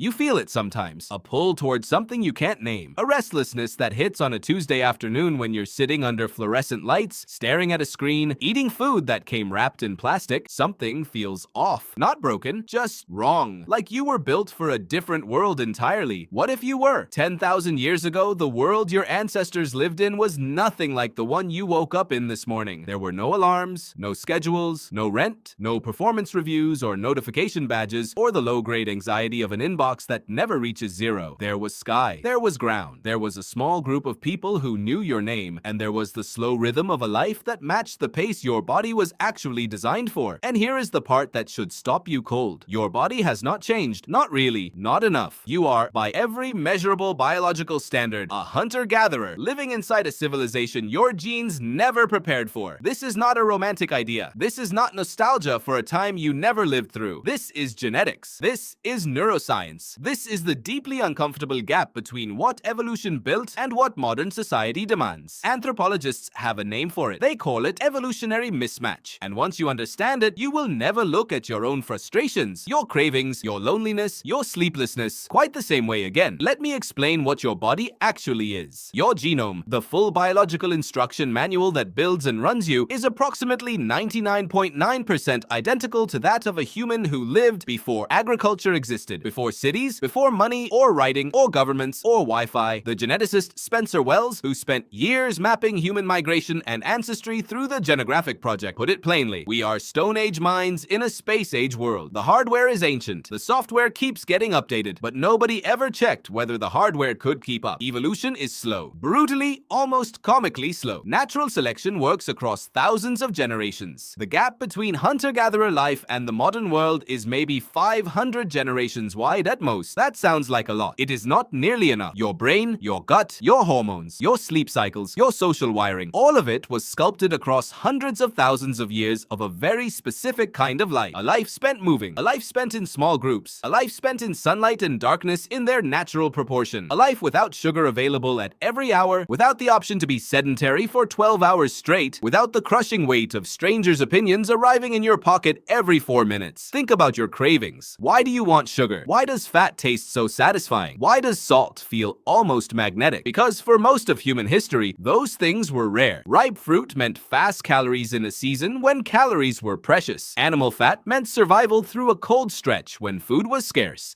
You feel it sometimes. A pull towards something you can't name. A restlessness that hits on a Tuesday afternoon when you're sitting under fluorescent lights, staring at a screen, eating food that came wrapped in plastic. Something feels off. Not broken, just wrong. Like you were built for a different world entirely. What if you were? 10,000 years ago, the world your ancestors lived in was nothing like the one you woke up in this morning. There were no alarms, no schedules, no rent, no performance reviews or notification badges, or the low-grade anxiety of an inbox that never reaches zero. There was sky. There was ground. There was a small group of people who knew your name, and there was the slow rhythm of a life that matched the pace your body was actually designed for. And here is the part that should stop you cold. Your body has not changed. Not really. Not enough. You are, by every measurable biological standard, a hunter-gatherer living inside a civilization your genes never prepared for. This is not a romantic idea. This is not nostalgia for a time you never lived through. This is genetics. This is neuroscience. This is the deeply uncomfortable gap between what evolution built and what modern society demands. Anthropologists have a name for it. They call it evolutionary mismatch. And once you understand it, you will never look at your own frustrations, your cravings, your loneliness, your sleeplessness quite the same way again. Let me explain what your body actually is. Your genome, the full biological instruction manual that builds and runs you, is approximately 99.9% identical to that of a human who lived before agriculture existed, before cities, before money or writing or governments or Wi-Fi. The geneticist Spencer Wells, who spent years mapping human migration and ancestry through the Genographic Project, put it plainly: we are Stone Age minds in a Space Age world. The hardware is ancient. The software keeps getting updated, but nobody ever checked whether the hardware could keep up. Evolution is slow. Brutally, almost comically slow. Natural selection works across thousands of generations. The gap between hunter-gatherer life and the modern world is maybe 500 generations wide at most. That sounds like a lot. It is not nearly enough. Your brain, your gut, your hormones, your sleep cycles, your social wiring, all of it was sculpted across hundreds of thousands of years of a very specific kind of life. A life spent moving, a life spent in small groups, a life spent in sunlight and darkness in their natural proportion, a life without sugar available at every hour, without the option to be sedentary for 12 hours straight, without the crushing weight of strangers' opinions arriving in your pocket every 4 minutes. Think about your cravings. Why do you want sugar? Why does fat taste so satisfying? Why does salt feel almost magnetic? Because for most of human history, those things were rare. Ripe fruit meant fast calories in a season when calories were precious. Animal fat meant survival through a cold stretch when food was scarce.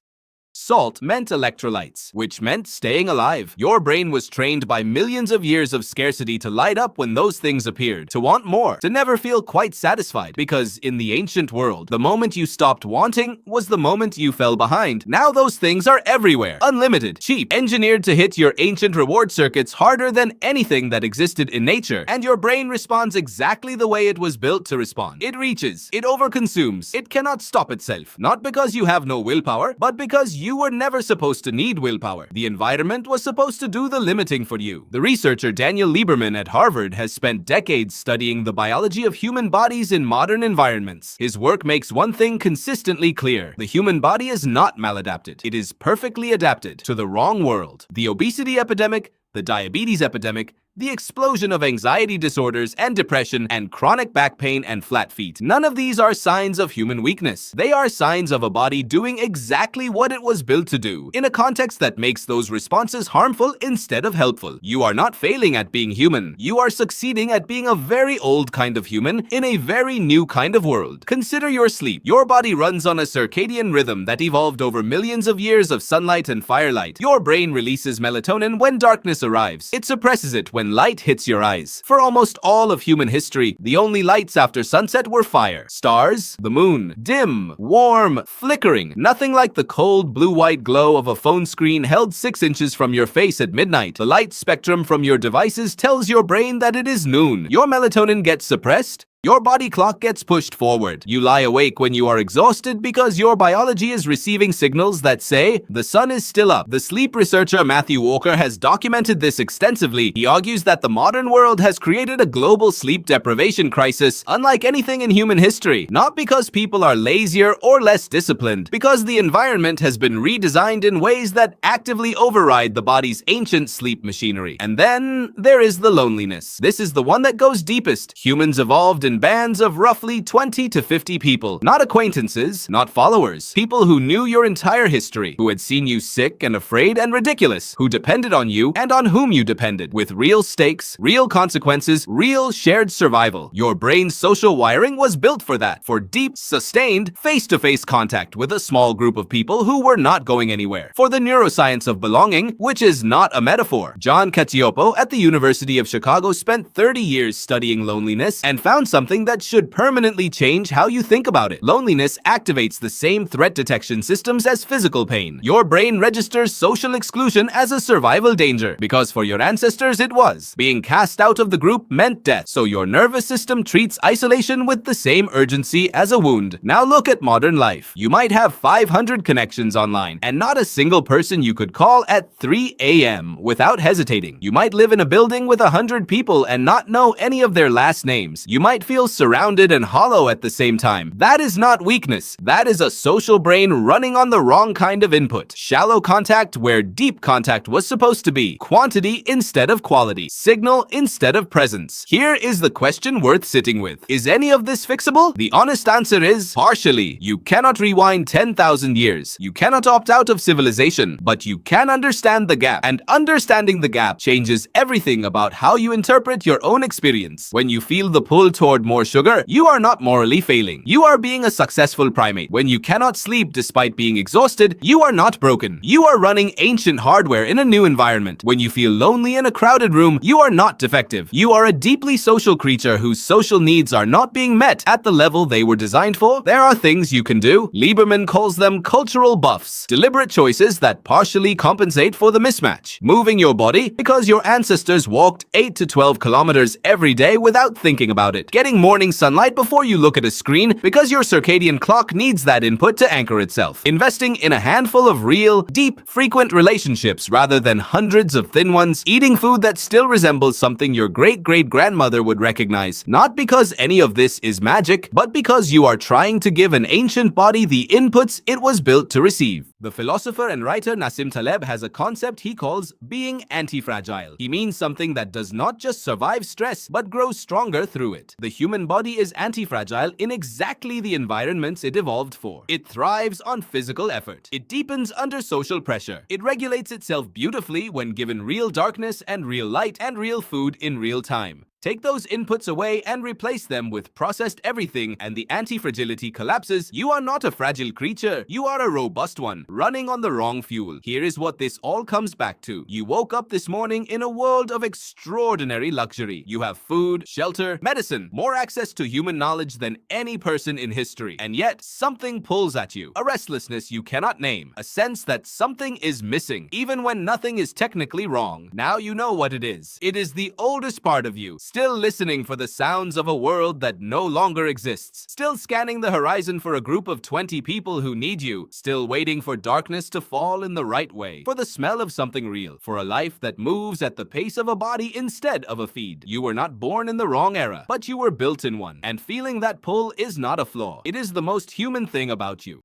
Salt meant electrolytes, which meant staying alive. Your brain was trained by millions of years of scarcity to light up when those things appeared, to want more, to never feel quite satisfied. Because in the ancient world, the moment you stopped wanting was the moment you fell behind. Now those things are everywhere, unlimited, cheap, engineered to hit your ancient reward circuits harder than anything that existed in nature. And your brain responds exactly the way it was built to respond. It reaches, it overconsumes, it cannot stop itself. Not because you have no willpower, but because you were never supposed to need willpower. The environment was supposed to do the limiting for you. The researcher Daniel Lieberman at Harvard has spent decades studying the biology of human bodies in modern environments. His work makes one thing consistently clear: the human body is not maladapted. It is perfectly adapted to the wrong world. The obesity epidemic, the diabetes epidemic, the explosion of anxiety disorders and depression and chronic back pain and flat feet. None of these are signs of human weakness. They are signs of a body doing exactly what it was built to do, in a context that makes those responses harmful instead of helpful. You are not failing at being human. You are succeeding at being a very old kind of human in a very new kind of world. Consider your sleep. Your body runs on a circadian rhythm that evolved over millions of years of sunlight and firelight. Your brain releases melatonin when darkness arrives. It suppresses it when light hits your eyes. For almost all of human history, the only lights after sunset were fire, stars, the moon, dim, warm, flickering, nothing like the cold blue-white glow of a phone screen held 6 inches from your face at midnight. The light spectrum from your devices tells your brain that it is noon. Your melatonin gets suppressed. Your body clock gets pushed forward. You lie awake when you are exhausted because your biology is receiving signals that say, the sun is still up. The sleep researcher Matthew Walker has documented this extensively. He argues that the modern world has created a global sleep deprivation crisis unlike anything in human history. Not because people are lazier or less disciplined, because the environment has been redesigned in ways that actively override the body's ancient sleep machinery. And then there is the loneliness. This is the one that goes deepest. Humans evolved in in bands of roughly 20 to 50 people. Not acquaintances, not followers. People who knew your entire history, who had seen you sick and afraid and ridiculous, who depended on you and on whom you depended, with real stakes, real consequences, real shared survival. Your brain's social wiring was built for that, for deep, sustained, face-to-face contact with a small group of people who were not going anywhere. For the neuroscience of belonging, which is not a metaphor. John Cacioppo at the University of Chicago spent 30 years studying loneliness and found something that should permanently change how you think about it. Loneliness activates the same threat detection systems as physical pain. Your brain registers social exclusion as a survival danger, because for your ancestors it was. Being cast out of the group meant death, so your nervous system treats isolation with the same urgency as a wound. Now look at modern life. You might have 500 connections online, and not a single person you could call at 3 a.m. without hesitating. You might live in a building with 100 people and not know any of their last names. You might feel surrounded and hollow at the same time. That is not weakness. That is a social brain running on the wrong kind of input. Shallow contact where deep contact was supposed to be. Quantity instead of quality. Signal instead of presence. Here is the question worth sitting with. Is any of this fixable? The honest answer is partially. You cannot rewind 10,000 years. You cannot opt out of civilization, but you can understand the gap. And understanding the gap changes everything about how you interpret your own experience. When you feel the pull toward more sugar, you are not morally failing. You are being a successful primate. When you cannot sleep despite being exhausted, you are not broken. You are running ancient hardware in a new environment. When you feel lonely in a crowded room, you are not defective. You are a deeply social creature whose social needs are not being met at the level they were designed for. There are things you can do. Lieberman calls them cultural buffs. Deliberate choices that partially compensate for the mismatch. Moving your body because your ancestors walked 8 to 12 kilometers every day without thinking about it. Getting morning sunlight before you look at a screen because your circadian clock needs that input to anchor itself. Investing in a handful of real, deep, frequent relationships rather than hundreds of thin ones. Eating food that still resembles something your great-great-grandmother would recognize. Not because any of this is magic, but because you are trying to give an ancient body the inputs it was built to receive. The philosopher and writer Nassim Taleb has a concept he calls being anti-fragile. He means something that does not just survive stress, but grows stronger through it. The human body is anti-fragile in exactly the environments it evolved for. It thrives on physical effort. It deepens under social pressure. It regulates itself beautifully when given real darkness and real light and real food in real time. Take those inputs away and replace them with processed everything, and the anti-fragility collapses. You are not a fragile creature. You are a robust one, running on the wrong fuel. Here is what this all comes back to. You woke up this morning in a world of extraordinary luxury. You have food, shelter, medicine, more access to human knowledge than any person in history. And yet, something pulls at you. A restlessness you cannot name. A sense that something is missing, even when nothing is technically wrong. Now you know what it is. It is the oldest part of you. Still listening for the sounds of a world that no longer exists. Still scanning the horizon for a group of 20 people who need you. Still waiting for darkness to fall in the right way. For the smell of something real. For a life that moves at the pace of a body instead of a feed. You were not born in the wrong era, but you were built in one. And feeling that pull is not a flaw. It is the most human thing about you.